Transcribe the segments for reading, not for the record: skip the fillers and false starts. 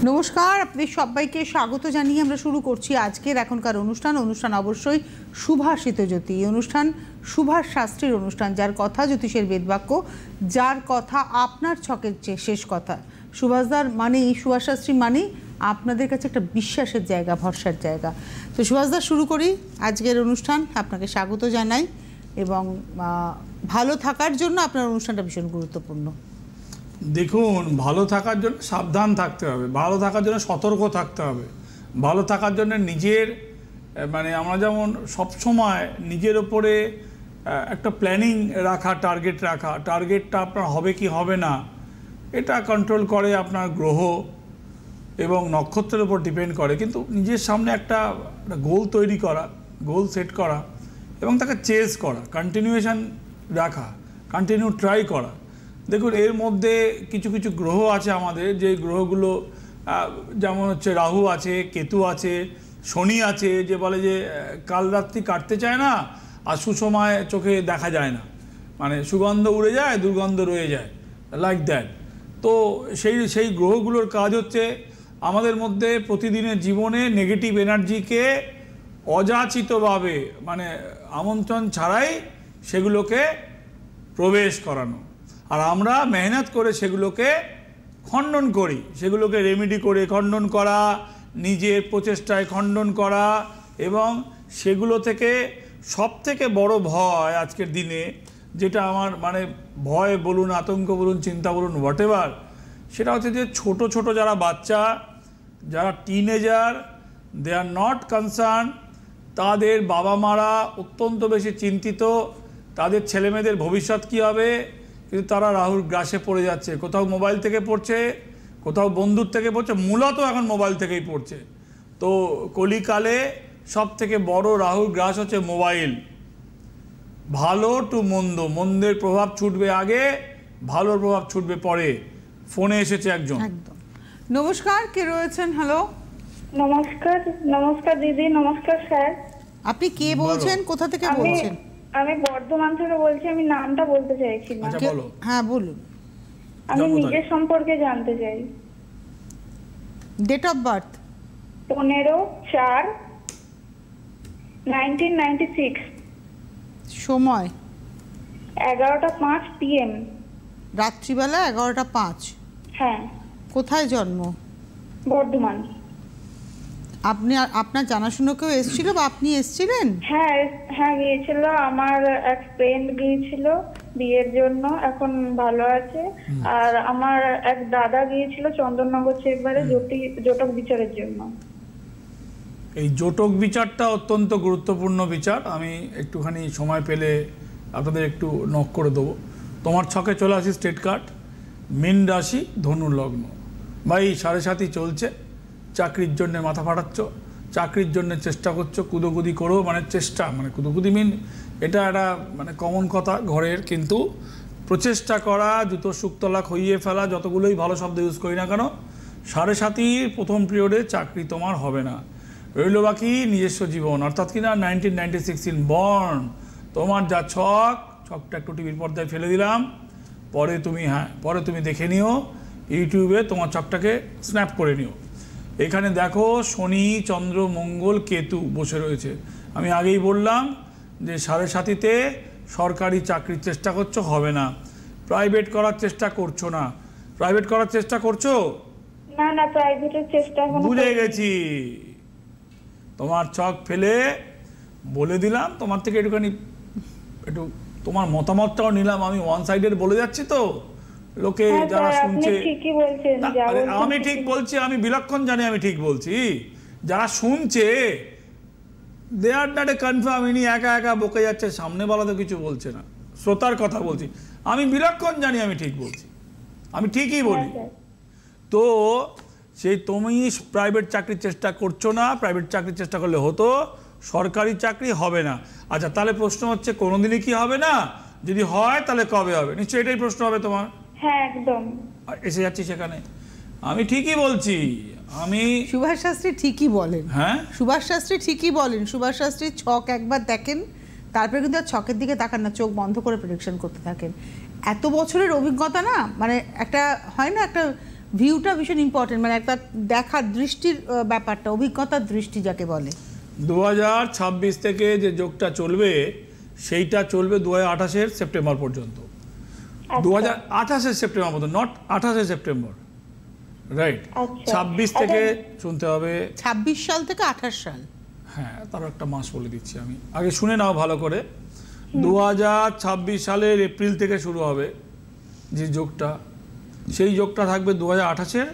নমস্কার, আপনাদের সবাইকে স্বাগত জানিয়ে আমরা শুরু করছি আজকের এখনকার অনুষ্ঠান অবশ্যই সুভাষিত জ্যোতি। এই অনুষ্ঠান সুভাষ শাস্ত্রীর অনুষ্ঠান, যার কথা জ্যোতিষের বেদবাক্য, যার কথা আপনার ছকের শেষ কথা। সুভাষদার মানেই, সুভাষ শাস্ত্রী মানেই আপনাদের কাছে একটা বিশ্বাসের জায়গা, ভরসার জায়গা। তো সুভাষদা, শুরু করি আজকের অনুষ্ঠান। আপনাকে স্বাগত জানাই এবং ভালো থাকার জন্য আপনার অনুষ্ঠানটা ভীষণ গুরুত্বপূর্ণ। দেখুন, ভালো থাকার জন্য সাবধান থাকতে হবে, ভালো থাকার জন্য সতর্ক থাকতে হবে, ভালো থাকার জন্য নিজের আমরা যেমন সবসময় নিজের ওপরে একটা প্ল্যানিং রাখা, টার্গেটটা আপনার হবে কি হবে না এটা কন্ট্রোল করে আপনার গ্রহ এবং নক্ষত্রের উপর ডিপেন্ড করে। কিন্তু নিজের সামনে একটা গোল তৈরি করা, গোল সেট করা এবং তাকে চেস করা, কন্টিনিউয়েশন রাখা, কন্টিনিউ ট্রাই করা। দেখুন, এর মধ্যে কিছু কিছু গ্রহ আছে আমাদের, যে গ্রহগুলো যেমন হচ্ছে রাহু আছে, কেতু আছে, শনি আছে, যে বলে যে কাল রাত্রি কাটতে চায় না আর সুসময় চোখে দেখা যায় না, মানে সুগন্ধ উড়ে যায়, দুর্গন্ধ রয়ে যায়, লাইক দ্যাট। তো সেই গ্রহগুলোর কাজ হচ্ছে আমাদের মধ্যে প্রতিদিনের জীবনে নেগেটিভ এনার্জিকে অযাচিতভাবে, মানে আমন্ত্রণ ছাড়াই সেগুলোকে প্রবেশ করানো, আর আমরা মেহনত করে সেগুলোকে খণ্ডন করি, সেগুলোকে রেমেডি করে খণ্ডন করা, নিজের প্রচেষ্টায় খণ্ডন করা। এবং সেগুলো থেকে সবথেকে বড় ভয় আজকের দিনে, যেটা আমার ভয় বলুন, আতঙ্ক বলুন, চিন্তা বলুন, হোয়াটএভার, সেটা হচ্ছে যে ছোট ছোট যারা বাচ্চা, যারা teenager, they are not concern, তাদের বাবা মারা অত্যন্ত বেশি চিন্তিত তাদের ছেলেমেয়েদের ভবিষ্যৎ কী হবে, কিন্তু তারা রাহুর গ্রাসে পড়ে যাচ্ছে। কোথাও মোবাইল থেকে পড়ছে, কোথাও বন্ধুর থেকে পড়ছে, মূলত এখন মোবাইল থেকেই পড়ছে। তো কলিকালে সব থেকে বড় রাহুর গ্রাস হচ্ছে মোবাইল। ভালো টু মন্দ, মন্দের প্রভাব ছুটবে আগে, ভালোর প্রভাব ছুটবে পরে। ফোনে এসেছে একজন। একদম। নমস্কার, কে রয়েছেন? হ্যালো। নমস্কার। নমস্কার দিদি। নমস্কার স্যার। আপনি কে বলছেন, কোথা থেকে বলছেন? আমি বর্ধমান থেকে বলছি। আমি নামটা বলতে চাইছি না। আচ্ছা, বলো। হ্যাঁ, বলুন। আমি নিজের সম্পর্কে জানতে চাই। Date of birth? 15/4/1996। সময়? 11টা 5 PM। রাত্রিবেলা 11টা 5? হ্যাঁ। কোথায় জন্ম? বর্ধমান। আপনার জানাশুনো কেউ এসেছিল বা আপনি এসেছিলেন? হ্যাঁ হ্যাঁ, গিয়েছিল। আমার এক ফ্রেন্ড গিয়েছিল বিয়ের জন্য, এখন ভালো আছে। আর আমার এক দাদা গিয়েছিল চন্দননগর চেকবারে জটক বিচারের জন্য। এই জটক বিচারটা অত্যন্ত গুরুত্বপূর্ণ বিচার। আমি একটুখানি সময় পেলে আপনাদের একটু নক করে দেবো। তোমার ছকে চলে আসি স্টেট কার্ড, মীন রাশি, ধনু লগ্ন। ভাই, 7.5 চলছে, চাকরির জন্য মাথা ফাটাচ্ছ, চাকরির জন্য চেষ্টা করছো, কুদোকুদি করো, চেষ্টা, কুদোকুদি এটা একটা কমন কথা ঘরের, কিন্তু প্রচেষ্টা করা, জুতো শুকতলা খইয়ে ফেলা, যতগুলোই ভালো শব্দ ইউজ করি না কেন, 7.5 প্রথম পিরিয়ডে চাকরি তোমার হবে না। রইল বাকি নিজস্ব জীবন, অর্থাৎ কিনা 1996 ইন বর্ন। তোমার যা ছকটা একটু টিভির পর্দায় ফেলে দিলাম, পরে তুমি দেখে নিও ইউটিউবে, তোমার ছকটাকে স্ন্যাপ করে নিও। এখানে দেখো শনি, চন্দ্র, মঙ্গল, কেতু বসে রয়েছে। আমি আগেই বললাম যে 7.5-তে সরকারি চাকরির চেষ্টা করছো, হবে না। প্রাইভেট করার চেষ্টা করছো না। প্রাইভেট করার চেষ্টা করছো? না না, প্রাইভেটের চেষ্টা বুঝে গেছি। তোমার ছক ফেলে বলে দিলাম, তোমার থেকে একটু তোমার মতামতটাও নিলাম। আমি ওয়ান সাইডেড বলে যাচ্ছি তো, লোকে যারা শুনছে, আমি ঠিক বলছি, আমি বিলক্ষণ জানি আমি ঠিক বলছি। যারা শুনছে দে আর নট এ কনফার্ম, ইনি একা একা বকে যাচ্ছে, সামনে বলা তো কিছু বলছে না, শ্রোতার কথা বলছি। আমি বিলক্ষণ জানি আমি ঠিক বলছি, আমি ঠিকই বলি। তো তুমি প্রাইভেট চাকরির চেষ্টা করছো না। প্রাইভেট চাকরির চেষ্টা করলে হতো, সরকারি চাকরি হবে না। আচ্ছা, তাহলে প্রশ্ন হচ্ছে কোনোদিনই কি হবে না? যদি হয় তাহলে কবে হবে? নিশ্চয়ই এটাই প্রশ্ন হবে তোমার। হ্যাঁ, একদম। এসে যাচ্ছি সেখানে। আমি ঠিকই বলছি। আমি সুভাষ শাস্ত্রী ঠিকই বলেন। হ্যাঁ, সুভাষ শাস্ত্রী ঠিকই বলেন। সুভাষ শাস্ত্রীর ছক একবার দেখেন, তারপরে কিন্তু আর ছকের দিকে তাকান না, চোখ বন্ধ করে প্রেডিকশন করতে থাকেন। এত বছরের অভিজ্ঞতা না, একটা হয় না, একটা ভিউটা ভীষণ ইম্পর্টেন্ট, মানে একটা দেখার দৃষ্টির ব্যাপারটা, অভিজ্ঞতার দৃষ্টি যাকে বলে। 2026 থেকে যে যোগটা চলবে সেইটা চলবে 2028 সেপ্টেম্বর পর্যন্ত। 2028 সেপ্টেম্বর পর্যন্ত, নট 28 সেপ্টেম্বর, রাইট? 26 থেকে শুনতে হবে, 26 সাল থেকে 28 সাল। হ্যাঁ, তার একটা মাস বলে দিচ্ছি আমি, আগে শুনে নাও ভালো করে। 2026 সালের এপ্রিল থেকে শুরু হবে যে যোগটা, সেই যোগটা থাকবে 2028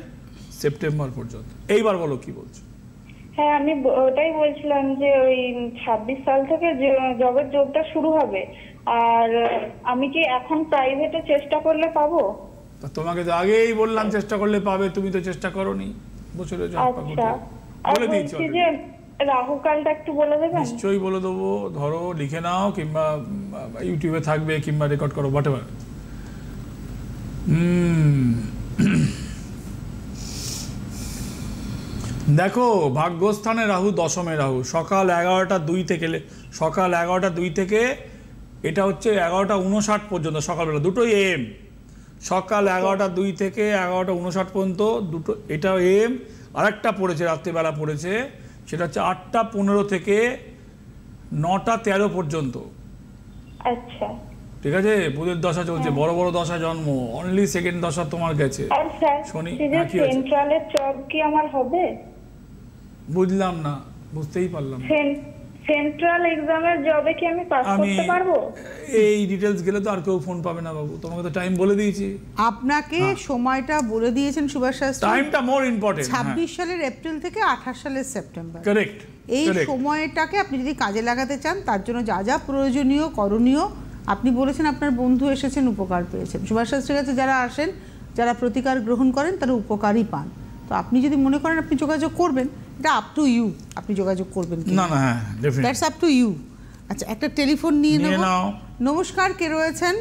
সেপ্টেম্বর পর্যন্ত। এইবার বলো কি বলছো? হ্যাঁ, আমি ওটাই বলছিলাম যে ওই 26 সাল থেকে জবের যোগটা শুরু হবে। আর আমি কি এখন প্রাইভেটে চেষ্টা করলে পাবো? তা তোমাকে তো আগেই বললাম চেষ্টা করলে পাবে, তুমি তো চেষ্টা করোনি। বছরে আচ্ছা, আর বলে দিয়েছি বলছি যে রাহু কালটা একটু বলে দেবেন? নিশ্চয়ই বলে দেবো, ধরো লিখে নাও, কিংবা ইউটিউবে থাকবে, কিংবা রেকর্ড করো, হোয়াট এভার। দেখো, ভাগ্যস্থানে রাহু, দশমে রাহু, সকাল 11টা 2 থেকে এটা হচ্ছে 11টা 59 পর্যন্ত, সকালবেলা দুটোই এম। সকাল 11টা 2 থেকে 11টা 59 পর্যন্ত দুটো, এটা এম। আরেকটা পড়েছে রাত্রিবেলা পড়েছে, সেটা হচ্ছে 8টা 15 থেকে 9টা 13 পর্যন্ত। আচ্ছা, ঠিক আছে, বুধের দশা চলছে, বড় বড় দশা জন্ম, অনলি সেকেন্ড দশা তোমার গেছে। আর স্যার, শনি সেন্ট্রালের জব কি আমার হবে? বুঝলাম না, বুঝতেই পারলাম না। সেন্ট্রাল এক্সামের জবে কি আমি পাস করতে পারবো? এই ডিটেলস গেলে তো আর কেউ ফোন পাবে না বাবু, তোমাকে তো টাইম বলে দিয়েছি। আপনাকে সময়টা বলে দিয়েছেন সুভাষ শাস্ত্রী, টাইমটা মোর ইম্পর্টেন্ট। 26 সালের এপ্রিল থেকে 28 সালের সেপ্টেম্বর। কারেক্ট। এই সময়টাকে আপনি যদি কাজে লাগাতে চান, তার জন্য যা যা প্রয়োজনীয় করণীয়, আপনি বলেছেন আপনার বন্ধু এসেছেন, উপকার পেয়েছেন। সুভাষ শাস্ত্রীর কাছে যারা আসেন, যারা প্রতিকার গ্রহণ করেন, তারা উপকারই পান। তো আপনি যদি মনে করেন আপনি যোগাযোগ করবেন, এটা আপ টু ইউ, আপনি যোগাযোগ করবেন কি না। হ্যাঁ, definitely, that's up to you. আচ্ছা, একটা টেলিফোন নিয়ে নেব। নমস্কার, কে রয়েছেন?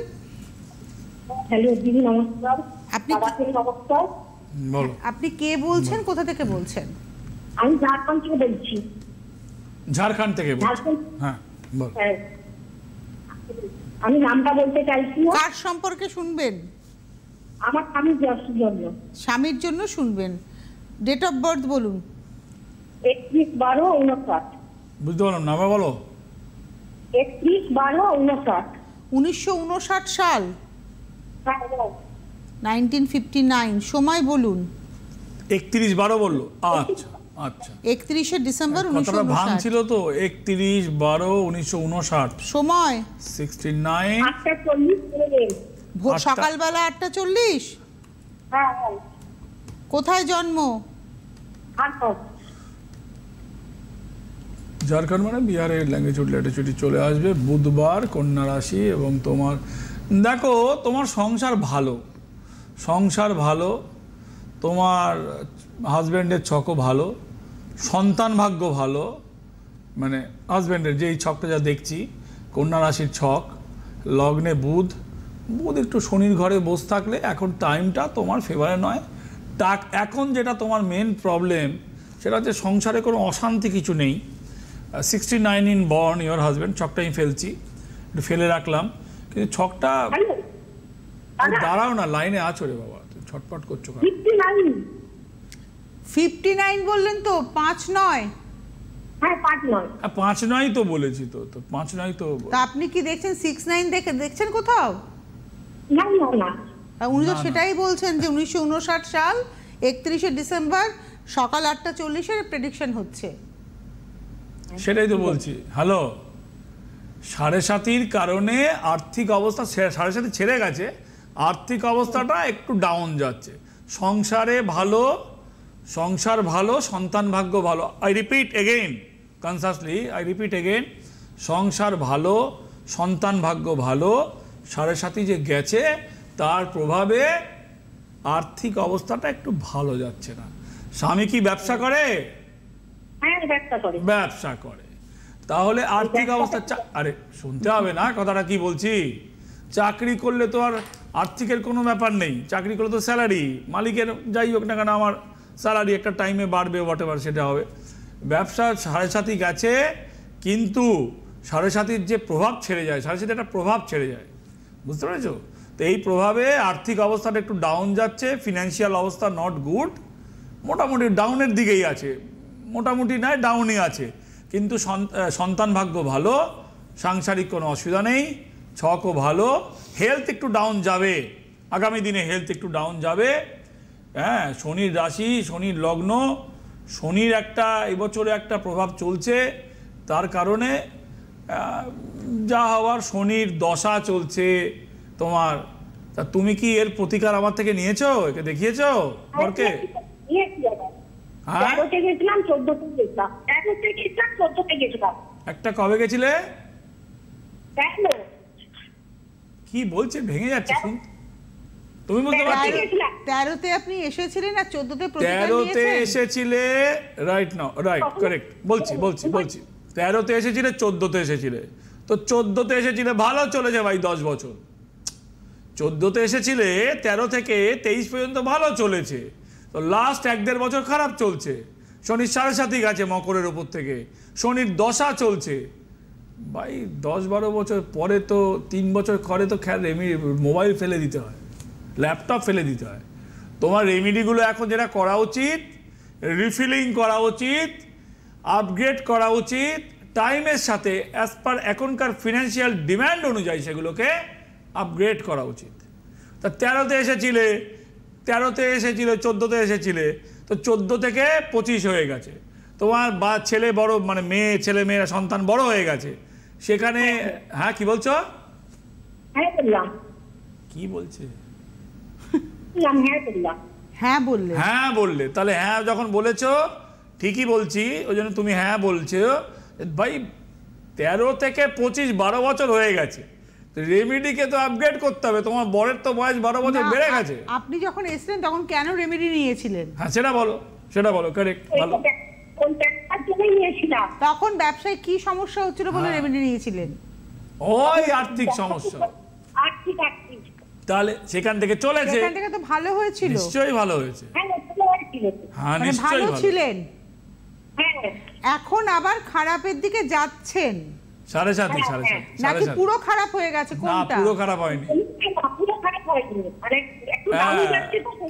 হ্যালো দিদি, নমস্কার। আপনি নমস্কার, বলো। আপনি কে বলছেন, কোথা থেকে বলছেন? আমি ঝাড়খণ্ড থেকে বলছি। ঝাড়খণ্ড থেকে হ্যাঁ, বল। আমি নামটা বলতে চাইছি। কার সম্পর্কে শুনবেন? আমার স্বামীর জন্য। স্বামীর জন্য শুনবেন। ডেট অফ বার্থ বলুন। 31/12/59। বুঝতে পারলাম না, বলো। 31/12/59। 1959 সাল, 1959। সময় বলুন। 31/12 বললো, আচ্ছা আচ্ছা। 31শে ডিসেম্বর কথাটা ভাঙ 1959। ছিল তো, 31/12/1959। সময় 69। 8:40 সকালবেলা 8:40। হ্যাঁ, কোথায় জন্ম? ঝাড়খণ্ড মানে বিহারের ল্যাঙ্গুয়েজ ল্যাটিচিউডে চলে আসবে। বুধবার, কন্যা রাশি, এবং তোমার দেখো তোমার সংসার ভালো, তোমার হাজব্যান্ডের ছকও ভালো, সন্তান ভাগ্য ভালো, মানে হাজব্যান্ডের যেই ছকটা যা দেখছি, কন্যা রাশির ছক, লগ্নে বুধ একটু শনির ঘরে বসে থাকলে এখন টাইমটা তোমার ফেভারে নয়। এখন যেটা তোমার মেন প্রবলেম, সেটা হচ্ছে সংসারে কোনো অশান্তি কিছু নেই। 69 ইন বর্ন ইওর হাজব্যান্ড, ছকটা আমি ফেলছি, একটু ফেলে রাখলাম, কিন্তু ছকটা দাঁড়াও না, লাইনে আছো রে বাবা, তুমি ছটপট করছো। 59 বললেন তো, 5 নয়? হ্যাঁ, 5 নয়। 5 নয় তো বলেছি, তো 5 নয় তো। তা আপনি কি দেখছেন 69 দেখছেন কোথাও? না না না, উনি তো সেটাই বলছেন যে 1959 সাল 31শে ডিসেম্বর সকাল 8:40 প্রেডিকশন হচ্ছে। সেটাই তো বলছি। হ্যালো, 7.5 কারণে আর্থিক অবস্থা, 7.5 ছেড়ে গেছে, আর্থিক অবস্থাটা একটু ডাউন যাচ্ছে। সংসার ভালো, সন্তান ভাগ্য ভালো। আই রিপিট এগেইন, সংসার ভালো, সন্তান ভাগ্য ভালো। 7.5 যে গেছে, তার প্রভাবে আর্থিক অবস্থাটা একটু ভালো যাচ্ছে না। স্বামী কি ব্যবসা করে? ব্যবসা করে, তাহলে আর্থিক অবস্থা, আরে শুনতে হবে না কথাটা কি বলছি। চাকরি করলে তো আর আর্থিকের কোনো ব্যাপার নেই, চাকরি করলে তো স্যালারি, মালিকের যাই হোক না কেন আমার স্যালারি একটা টাইমে বাড়বে, হোয়াট এভার সেটা হবে। ব্যবসা 7.5 গেছে, কিন্তু 7.5 যে প্রভাব ছেড়ে যায়, 7.5 একটা প্রভাব ছেড়ে যায়, বুঝতে পেরেছো? তো এই প্রভাবে আর্থিক অবস্থাটা একটু ডাউন যাচ্ছে, ফিনান্সিয়াল অবস্থা নট গুড, মোটামুটি ডাউনের দিকেই আছে, মোটামুটি নয় ডাউনই আছে, কিন্তু সন্তান ভাগ্য ভালো, সাংসারিক কোনো অসুবিধা নেই, ছকও ভালো। হেলথ একটু ডাউন যাবে, আগামী দিনে হেলথ একটু ডাউন যাবে। হ্যাঁ, শনির রাশি, শনির লগ্ন, শনির একটা এবছরে একটা প্রভাব চলছে, তার কারণে যা হওয়ার, শনির দশা চলছে তোমার। তা তুমি কি এর প্রতিকার আমার থেকে নিয়েছো, একে দেখিয়েছো বরকে? হ্যাঁ, 13তে গেছিলাম, 14তে গেছিলাম, 13তে গেছিলাম, 14তে গেছিলাম। একটা কবে গেছিলে? কেন? কি বলছে, ভেঙে যাচ্ছে শুন, তুমি বলতে পারছো? 13তে আপনি এসেছিলেন আর 14তে প্রতিকার 13তে নিয়েছেন? এসেছিলে, রাইট নাও, রাইট, কারেক্ট, বলছি 13তে এসেছিলে, 14তে এসেছিলে। তো 14তে এসেছিলে, ভালো চলেছে ভাই 10 বছর। 14তে এসেছিলে, 13 থেকে 23 পর্যন্ত ভালো চলেছে। তো লাস্ট 1-1.5 বছর খারাপ চলছে। শনির 7.5 গেছে মকরের ওপর থেকে, শনির দশা চলছে ভাই। 10-12 বছর পরে তো 3 বছর করে তো মোবাইল ফেলে দিতে হয়, ল্যাপটপ ফেলে দিতে হয়। তোমার রেমিডিগুলো এখন যেটা করা উচিত, রিফিলিং করা উচিত, আপগ্রেড করা উচিত, টাইমের সাথে অ্যাজ পার এখনকার ফিনান্সিয়াল ডিম্যান্ড অনুযায়ী সেগুলোকে আপগ্রেড করা উচিত। তা 13তে এসেছিলে, 14তে এসেছিলে, তো 14 থেকে 25 হয়ে গেছে। তোমার ছেলে বড়, মানে ছেলে মেয়েরা সন্তান বড় হয়ে গেছে সেখানে। হ্যাঁ, কি বলছো? হ্যাঁ বললাম। কি বলছে? হ্যাঁ বললে। হ্যাঁ বললে, তাহলে হ্যাঁ যখন বলেছো ঠিকই বলছি, ওই জন্য তুমি হ্যাঁ বলছো ভাই। 13 থেকে 25, 12 বছর হয়ে গেছে, রেমিডিকে তো আপগ্রেড করতে হবে। তোমার বরের তো বয়স 12 বছর বেড়ে গেছে। আপনি যখন এসেছিলেন তখন কেন রেমেডি নিয়েছিলেন? হ্যাঁ, সেটা বলো, কারেক্ট, ভালো। তখন ব্যবসায় কি সমস্যা হচ্ছিল বলে রেমেডি নিয়েছিলেন? ওই আর্থিক সমস্যা। তাহলে সেখান থেকে চলেছে, সেখান থেকে তো ভালো হয়েছিল। নিশ্চয়ই ভালো হয়েছে। হ্যাঁ, মানে নিশ্চয়ই ভালো ভালো ছিলেন, এখন আবার খারাপের দিকে যাচ্ছেন। 7.5 নাকি পুরো খারাপ হয়ে গেছে? না, কোনটা? পুরো খারাপ হয়নি,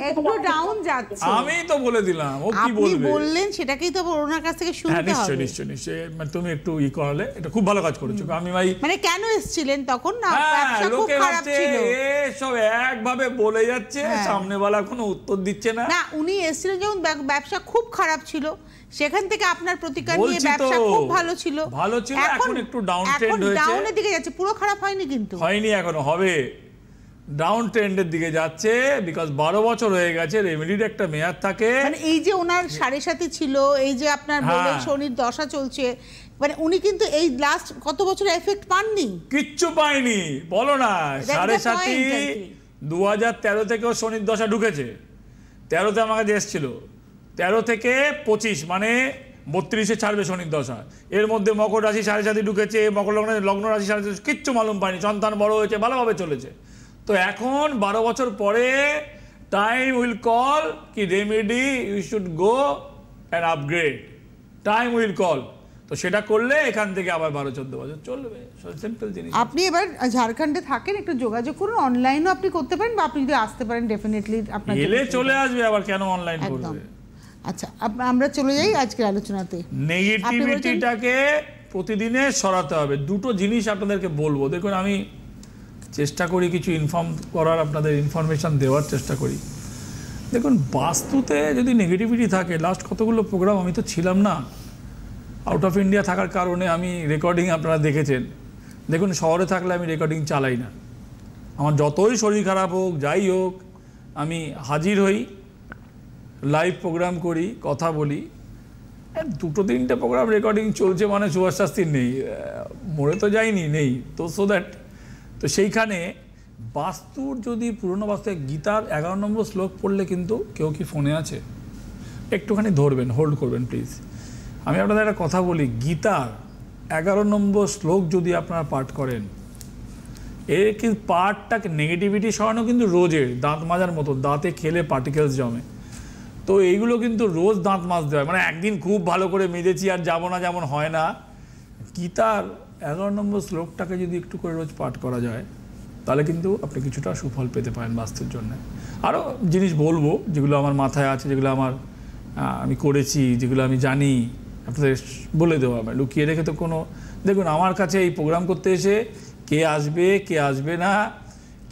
একটু ডাউন যাচ্ছে। আমি তো বলে দিলাম, ও কি আপনি বলবে? বললেন, সেটাকেই তো ওনার কাছ থেকে হ্যাঁ, শুনতে হবে। নিশ্চয়ই, মানে তুমি একটু করালে, এটা খুব ভালো কাজ করেছো। আমি ভাই, মানে কেন এসেছিলেন তখন? না, হ্যাঁ, ব্যবসা খুব লোকে খারাপ ভাবছে ছিল। সব একভাবে বলে যাচ্ছে, সামনেওয়ালা কোনো উত্তর দিচ্ছে না। না, উনি এসেছিলেন যখন ব্যবসা খুব খারাপ ছিল, সেখান থেকে আপনার প্রতিকার নিয়ে বলছি তো, ব্যবসা খুব ভালো ছিল। এখন একটু ডাউন ট্রেন্ড হয়েছে। ডাউনের দিকে যাচ্ছে, পুরো খারাপ হয়নি কিন্তু। হয়নি, এখনো হবে, ডাউন ট্রেন্ডের দিকে যাচ্ছে, বিকজ 12 বছর হয়ে গেছে। রেমেডির একটা মেয়াদ থাকে। মানে এই যে ওনার 7.5 ছিল, এই যে আপনার বললেন শনির দশা চলছে, মানে উনি কিন্তু এই লাস্ট কত বছর এফেক্ট পাননি, কিচ্ছু পায়নি, বলো না। 7.5 2013 থেকেও শনির দশা ঢুকেছে। 13তে আমার কাছে এসেছিল, 13 থেকে 25, মানে 32-এ ছাড়বে শনির দশা। এর মধ্যে মকর রাশি 7.5 ঢুকেছে, মকর লগ্ন রাশি 7.5, কিচ্ছু মালুম পায়নি। সন্তান বড় হয়েছে, ভালোভাবে চলেছে। তো এখন 12 বছর পরে টাইম উইল কল কি remedy you should go and upgrade, time will call. তো সেটা করলে এখান থেকে আবার 12-14 বছর চলবে, সিম্পল জিনিস। আপনি এবার ঝাড়খণ্ডে থাকেন, একটু যোগাযোগ করুন, অনলাইনও আপনি করতে পারেন, বা আপনি যদি আসতে পারেন ডেফিনেটলি আপনার এলে চলে আসবে, আবার কেন অনলাইন করবে? আচ্ছা, আমরা চলে যাই আজকের আলোচনাতে। নেগেটিভিটিটাকে প্রতিদিনে সরাতে হবে। দুটো জিনিস আপনাদেরকে বলবো, দেখুন আমি চেষ্টা করি কিছু ইনফর্ম করার, আপনাদের ইনফরমেশান দেওয়ার চেষ্টা করি। দেখুন, বাস্তুতে যদি নেগেটিভিটি থাকে, লাস্ট কতগুলো প্রোগ্রাম আমি তো ছিলাম না, আউট অফ ইন্ডিয়া থাকার কারণে আমি রেকর্ডিং আপনারা দেখেছেন। দেখুন, শহরে থাকলে আমি রেকর্ডিং চালাই না, আমার যতই শরীর খারাপ হোক, যাই হোক, আমি হাজির হই, লাইভ প্রোগ্রাম করি, কথা বলি। 2-3টে প্রোগ্রাম রেকর্ডিং চলছে, মানে সুভাষ শাস্ত্রীর নেই, মরে তো যায়নি, নেই তো, সো দ্যাট। তো সেইখানে বাস্তুর যদি পুরনো বাস্তু, গীতার 11 নম্বর শ্লোক পড়লে কিন্তু, কেউ কি ফোনে আছে? একটুখানি ধরবেন, হোল্ড করবেন প্লিজ। আমি আপনাদের একটা কথা বলি, গীতার 11 নম্বর শ্লোক যদি আপনারা পাঠ করেন, এর কিন্তু পাঠটাকে নেগেটিভিটি সরানো কিন্তু রোজের, দাঁত মাজার মতো, দাঁতে খেলে পার্টিকেলস জমে। তো এইগুলো কিন্তু রোজ দাঁত মাজতে হয়, মানে একদিন খুব ভালো করে মেজেছি আর যাবো না, যেমন হয় না। গীতার 11 নম্বর শ্লোকটাকে যদি একটু করে রোজ পাঠ করা যায়, তাহলে কিন্তু আপনি কিছুটা সুফল পেতে পারেন বাস্তুর জন্য। আরও জিনিস বলবো যেগুলো আমার মাথায় আছে, যেগুলো আমি করেছি, যেগুলো আমি জানি, আপনাদের বলে দেওয়া হবে, লুকিয়ে রেখে তো কোনো। দেখুন, আমার কাছে এই প্রোগ্রাম করতে এসে কে আসবে না,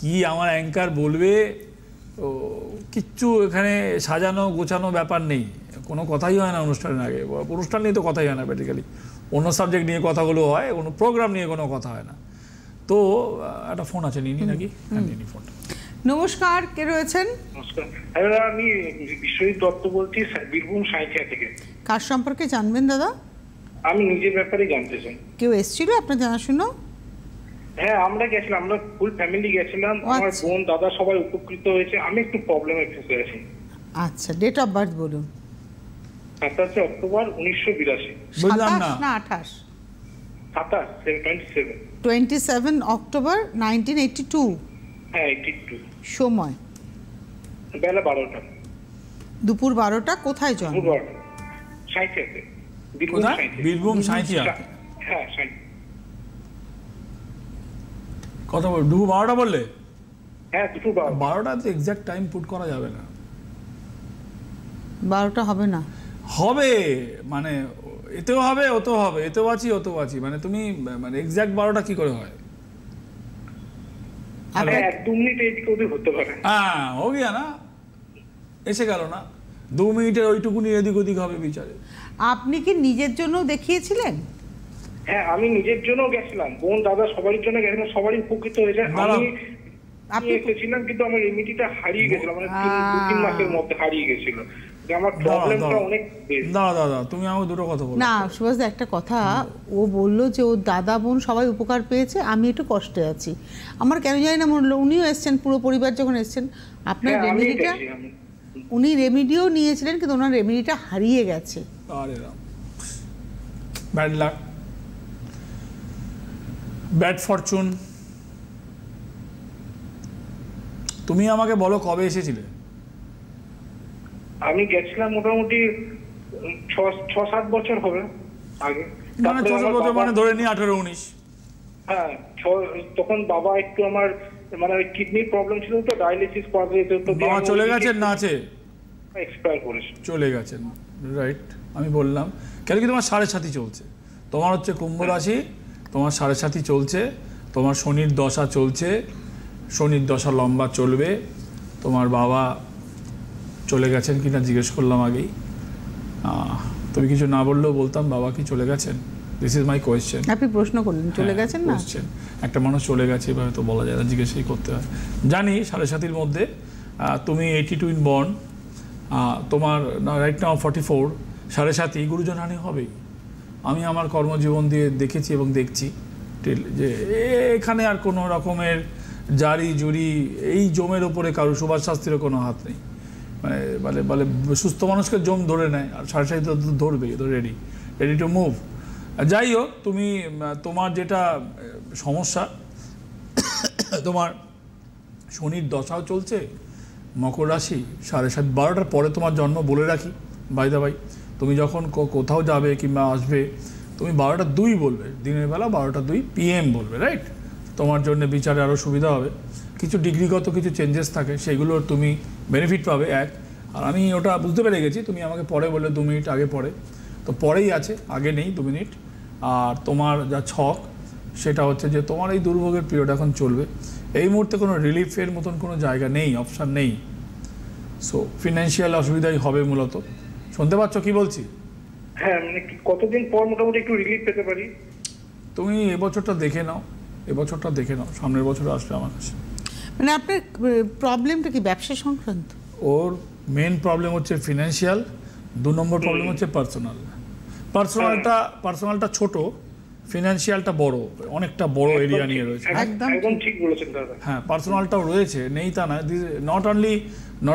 কি আমার অ্যাঙ্কার বলবে, কিচ্ছু এখানে সাজানো গোছানো ব্যাপার নেই, কোনো কথাই হয় না অনুষ্ঠানের আগে। অনুষ্ঠান নিয়ে তো কথাই হয় না বেসিক্যালি, অন্য সাবজেক্ট নিয়ে কথাগুলো হয়, কোনো প্রোগ্রাম নিয়ে কোনো কথা হয় না। তো একটা ফোন আছে, নিনি নাকি? হ্যাঁ, নিনি ফোনটা। নমস্কার, কে রয়েছেন? নমস্কার, আমি বিশ্বজিৎ দত্ত বলছি, বীরভূম সাঁইথিয়া থেকে। কার সম্পর্কে জানবেন দাদা? আমি নিজের ব্যাপারে জানতে চাই। কেউ এসেছিল আপনার জানাশুনো? হ্যাঁ, আমরা গেছিলাম, আমরা ফুল ফ্যামিলি গেছিলাম। আমার বোন দাদা সবাই উপকৃত হয়েছে, আমি একটু প্রবলেমে ফেসে আছি। আচ্ছা, ডেট অফ বার্থ বলুন। 27 অক্টোবর 1982। বুঝলাম না। 28? 27 অক্টোবর 1982। হ্যাঁ, 82। সময়? বেলা 12টা। দুপুর 12টা। কোথায় জন্ম? সাঁইথিয়াতে। বীরভূম সাঁইথিয়া। হ্যাঁ, সাঁইথিয়া। কথা বল, দুপুর 12টা বললে? হ্যাঁ, দুপুর 12টা তো এক্সাক্ট টাইম পুট করা যাবে না। 12টা হবে না? হবে, মানে এতেও হবে, ওতেও হবে, এতেও আছি, মানে তুমি মানে এক্সাক্ট 12টা কি করে হয়? হ্যাঁ, 2 মিনিট এদিকে ওদিক হতে পারে। হ্যাঁ, হো গিয়া না, এসে গেল না, 2 মিনিটের ওইটুকুনি এদিক ওদিক হবে বিচারে। আপনি কি নিজের জন্য দেখিয়েছিলেন? হ্যাঁ, আমি নিজের জন্য গেছিলাম, বোন দাদা সবারই জন্য গেছিলাম, সবারই উপকৃত হয়েছে। আমি এসেছিলাম, কিন্তু আমার রেমিডিটা হারিয়ে গেছিল, মানে 2-3 মাসের মধ্যে হারিয়ে গেছিল। আমার প্রবলেমটা অনেক বেশি। দাদা তুমি আমাকে দুটো কথা বলো না। সুভাষদা, একটা কথা, ও বললো যে ওর দাদা বোন সবাই উপকার পেয়েছে, আমি একটু কষ্টে আছি। আমার কেন জানি না মনে হলো, উনিও এসছেন, পুরো পরিবার যখন এসছেন, আপনার রেমিডিটা, উনি রেমিডিও নিয়েছিলেন, কিন্তু ওনার রেমিডিটা হারিয়ে গেছে। আরে Ram, bad luck, bad Fortune. তুমি আমাকে বলো কবে এসেছিলে? আমি গেছিলাম মোটামুটি 6-7 বছর হবে আগে। মানে 6-7 বছর মানে ধরে নি 18-19। হ্যাঁ, তখন বাবা একটু আমার মানে কিডনির প্রবলেম ছিল, তো ডায়ালিসিস করাতে যেত। তো বাবা চলে গেছেন না আছে? এক্সপায়ার করেছে। চলে গেছেন, রাইট। আমি বললাম কেন কি তোমার 7.5 চলছে, তোমার হচ্ছে কুম্ভ রাশি, তোমার 7.5 চলছে, তোমার শনির দশা চলছে, শনির দশা লম্বা চলবে। তোমার বাবা চলে গেছেন কিনা জিজ্ঞেস করলাম আগেই, তুমি কিছু না বললেও বলতাম বাবা কি চলে গেছেন। This is my question. আপনি প্রশ্ন করলেন চলে গেছেন না? একটা মানুষ চলে গেছে এভাবে তো বলা যায় না, জিজ্ঞেসই করতে হয়। জানি 7.5-র মধ্যে তুমি 82 বর্ন, তোমার রাইট নাও 44, 7.5 গুরুজন হানি হবেই। আমি আমার কর্মজীবন দিয়ে দেখেছি এবং দেখছি যে এখানে আর কোনো রকমের জারি জুরি এই জমের ওপরে কারো সুভাষ শাস্ত্রীর কোনো হাত নেই। মানে বলে সুস্থ মানুষকে জম ধরে নেয়, আর 7.5 তো ধরবেই, তো রেডি টু মুভ। যাই হোক, তুমি তোমার যেটা সমস্যা, তোমার শনির দশাও চলছে, মকর রাশি, 7.5 12টার পরে তোমার জন্ম। বলে রাখি বাই দা বাই, তুমি যখন কোথাও যাবে কিংবা আসবে, তুমি 12টা 2 বলবে, দিনের বেলা 12টা 2 PM বলবে, রাইট? তোমার জন্য বিচারে আরও সুবিধা হবে। কিছু ডিগ্রিগত কিছু চেঞ্জেস থাকে, সেগুলোর তুমি বেনিফিট পাবে। আর আমি ওটা বুঝতে পেরে গেছি, তুমি আমাকে পরে বললে 2 মিনিট আগে পরে, তো পরেই আছে, আগে নেই 2 মিনিট। আর তোমার যা ছক সেটা হচ্ছে যে তোমার এই দুর্ভোগের পিরিয়ড এখন চলবে, এই মুহূর্তে কোনো রিলিফের মতন কোনো জায়গা নেই, অপশান নেই। সো ফিনান্সিয়াল অসুবিধাই হবে মূলত। শুনতে পাচ্ছ কি বলছি? হ্যাঁ, মানে কতদিন পর মোটামুটি একটু রিলিফ পেতে পারি? তুমি এবছরটা দেখে নাও, সামনের বছর আসবে আমার কাছে। মানে আপনার প্রবলেমটা কি ব্যবসা সংক্রান্ত? ওর মেন প্রবলেম হচ্ছে ফিনান্সিয়াল, 2 নম্বর প্রবলেম হচ্ছে পার্সোনালটা ছোট, ফিনান্সিয়ালটা বড়, অনেকটা বড় এরিয়া নিয়ে রয়েছে। একদম ঠিক বলেছেন দাদা। হ্যাঁ, পার্সোনালটাও রয়েছে, নেই তা না। not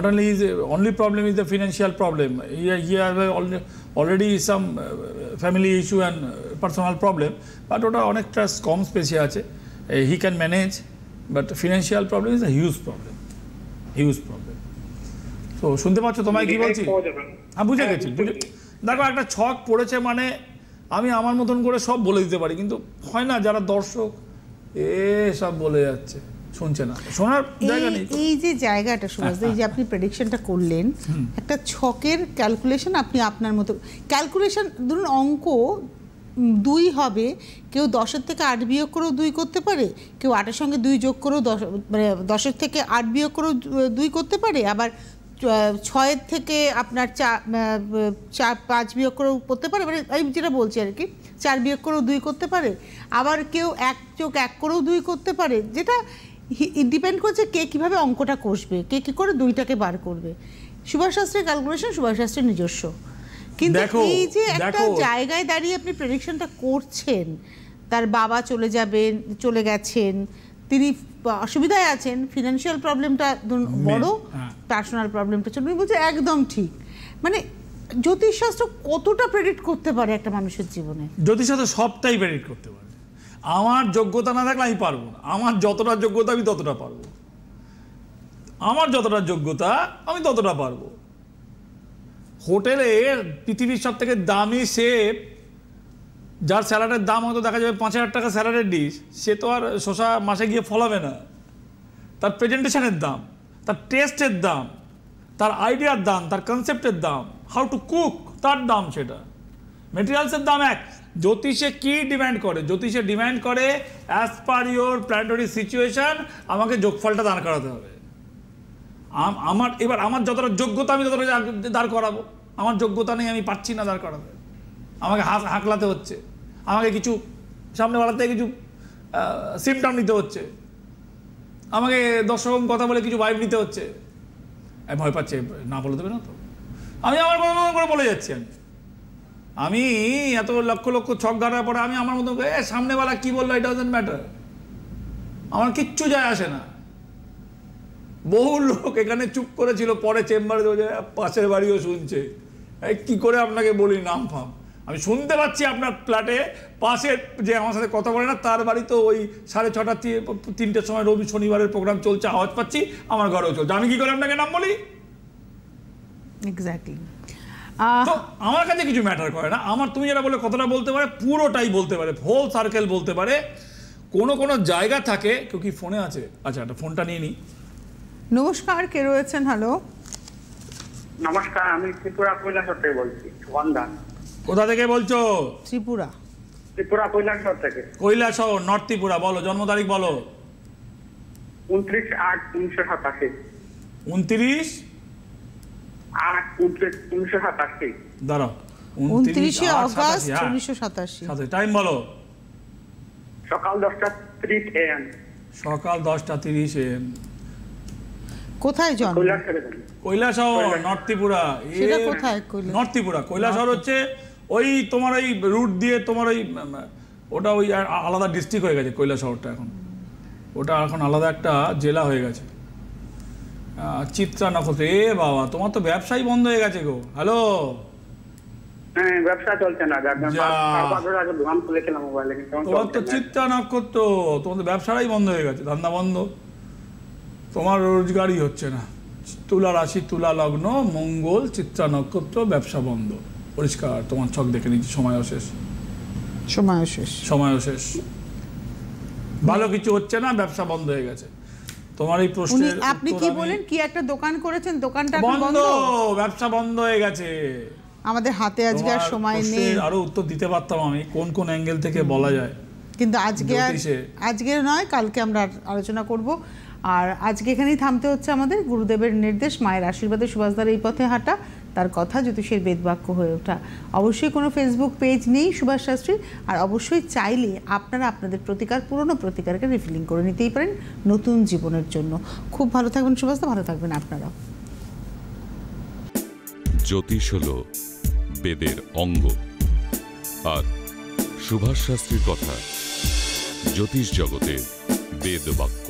only is only problem is the financial problem. He have already some family issue and personal problem, but ওটা অনেকটা কম স্পেসে আছে, he can manage, but financial problem is a huge problem. তো শুনতে পাচ্ছ তোমায় কি বলছি? হ্যাঁ, বুঝে গেছি। দেখো, একটা ছক পড়েছে মানে আমি আমার মতন করে সব বলে দিতে পারি, কিন্তু হয় না যারা দর্শক সব বলে যাচ্ছে, শুনছে না, শোনার জায়গা নেই। এই যে জায়গাটা সুভাষ এই যে আপনি প্রেডিকশনটা করলেন, একটা ছকের ক্যালকুলেশন, আপনি আপনার মতো ক্যালকুলেশন, ধরুন অঙ্ক 2 হবে, কেউ 10-এর থেকে 8 বিয়োগ করেও 2 করতে পারে, কেউ 8-এর সঙ্গে 2 যোগ করেও 10-এর থেকে 8 বিয়োগ করেও 2 করতে পারে, আবার 6-এর থেকে আপনার 5 বিয়োগ করেও করতে পারে, মানে আমি যেটা বলছি আর কি, 4 বিয়োগ করেও 2 করতে পারে, আবার কেউ 1+1 করেও 2 করতে পারে, যেটা ডিপেন্ড করছে কে কীভাবে অঙ্কটা কষবে, কে কী করে 2টাকে বার করবে। সুভাষ শাস্ত্রীর ক্যালকুলেশন সুভাষ শাস্ত্রীর নিজস্ব, কিন্তু এই যে একটা জায়গায় দাঁড়িয়ে আপনি প্রেডিকশনটা করছেন, তার বাবা চলে গেছেন, তিনি অসুবিধায় আছেন, ফিনান্সিয়াল প্রবলেমটা বড়, পার্সোনাল প্রবলেমটা চলবে, বলছে একদম ঠিক। মানে জ্যোতিষশাস্ত্র কতটা প্রেডিক্ট করতে পারে একটা মানুষের জীবনে? জ্যোতিষশাস্ত্র সবটাই প্রেডিক্ট করতে পারে। আমার যোগ্যতা না থাকলে আমি পারবো না, আমার যতটা যোগ্যতা আমি ততটা পারবো, আমার যতটা যোগ্যতা আমি ততটা পারবো। হোটেলে পৃথিবীর সব থেকে দামি শেফ, যার স্যালাডের দাম হয়তো দেখা যাবে 5,000 টাকা স্যালাডের ডিশ, সে তো আর শশা মাসে গিয়ে ফলাবে না। তার প্রেজেন্টেশনের দাম, তার টেস্টের দাম, তার আইডিয়ার দাম, তার কনসেপ্টের দাম, হাউ টু কুক, তার দাম, সেটা মেটেরিয়ালসের দাম এক। জ্যোতিষে কি ডিমান্ড করে? জ্যোতিষে ডিমান্ড করে as per your planetary situation আমাকে যোগফলটা দাঁড় করাতে হবে। আমার যতটা যোগ্যতা আমি ততটা দাঁড় করাবো, আমার যোগ্যতা নেই, আমি পারছি না দাঁড় করাতে, আমাকে হাঁকলাতে হচ্ছে, আমাকে কিছু সামনে বাড়াতে কিছু সিমটম নিতে হচ্ছে, আমাকে 10 রকম কথা বলে কিছু ভাইব নিতে হচ্ছে। ভয় পাচ্ছে, না বলে দেবে না তো, আমি আমার মতো করে বলে যাচ্ছি। আমি এত লক্ষ লক্ষ ছক গাড়ার পরে আমি আমার মতো সামনেওয়ালা কি বললো ইট ডাজন্ট ম্যাটার, আমার কিচ্ছু যায় আসে না। বহু লোক এখানে চুপ করেছিল, পরে চেম্বারে পাশের বাড়িও শুনছে, কি করে আপনাকে বলি নাম ফাম, আমি শুনতে পাচ্ছি আপনার ফ্ল্যাটে পাশের যে আমার সাথে কথা বলে না তার বাড়ি তো ওই 6:30 3টের সময় রবি শনিবারের প্রোগ্রাম চলছে, আওয়াজ পাচ্ছি, আমার ঘরেও চলছে, আমি কি করে আপনাকে নাম বলি? এক্স্যাক্টলি। তো আমার কাছে কিছু ম্যাটার করে না। আমার তুমি যেটা বলে কতটা বলতে পারে, পুরোটাই বলতে পারে, হোল সার্কেল বলতে পারে। কোনো জায়গা থাকে, কেউ কি ফোনে আছে? আচ্ছা, একটা ফোনটা নিয়ে নিই। নমস্কার, কে রয়েছেন? হ্যালো, নমস্কার, আমি ত্রিপুরা কৈলাসহর থেকে বলছি। কোথা থেকে বলছো? ত্রিপুরা কৈলাসহর থেকে। কৈলাসহর, নর্থ ত্রিপুরা। বলো, জন্ম তারিখ বলো। 29/8/1987। 29/8/1987। দাঁড়াও, 29 অগস্ট 1987। টাইম বলো। সকাল 10:30 AM। সকাল 10:30 AM। কোথায় জন্ম? কৈলাসহর, নর্থ ত্রিপুরা। সেটা কোথায়? নর্থ ত্রিপুরা। কৈলাসহর হচ্ছে ওই তোমার ওই রুট দিয়ে তোমার ওই ওটা ওই আলাদা ডিস্ট্রিক্ট হয়ে গেছে কৈলাসহরটা, এখন ওটা এখন আলাদা একটা জেলা হয়ে গেছে। চিত্রা নক্ষত্র। বাবা, তোমার তো ব্যবসাই বন্ধ হয়ে গেছে গো। হ্যালো, হ্যাঁ, ব্যবসা চলছে না, তোমার তো চিত্রা নক্ষত্র, তোমার তো ব্যবসাটাই বন্ধ হয়ে গেছে, ধান্দা বন্ধ, তোমার রোজগারই হচ্ছে না। তুলা রাশি, তুলা লগ্ন, মঙ্গল, চিত্রা নক্ষত্র, ব্যবসা বন্ধ। পরিষ্কার, তোমার ছক দেখে নিচ্ছি, সময়ও শেষ। ভালো কিছু হচ্ছে না, ব্যবসা বন্ধ হয়ে গেছে। তোমার এই প্রশ্নের আপনি কি বলেন, কি একটা দোকান করেছেন, দোকানটা বন্ধ, ব্যবসা বন্ধ হয়ে গেছে। আমাদের হাতে আজকে আর সময় নেই, আরো উত্তর দিতে পারতাম আমি কোন অ্যাঙ্গেল থেকে বলা যায়, কিন্তু আজকে নয়, কালকে আমরা আলোচনা করব। আর আজকে এখানেই থামতে হচ্ছে আমাদের। গুরুদেবের নির্দেশ, মায়ের আশীর্বাদে সুভাষদার এই পথে হাঁটা, তার কথা জ্যোতিষের বেদবাক্য হয়ে ওঠা। অবশ্যই কোনো ফেসবুক পেজ নেই সুভাষ শাস্ত্রী, আর অবশ্যই চাইলে আপনারা আপনাদের পুরনো প্রতিকারকে রিফিলিং করে নিতেই পারেন নতুন জীবনের জন্য। খুব ভালো থাকবেন সুভাষদা, ভালো থাকবেন আপনারা। জ্যোতিষ হলো বেদের অঙ্গ, আর সুভাষ শাস্ত্রীর কথা জ্যোতিষ জগতের বেদবাক্য।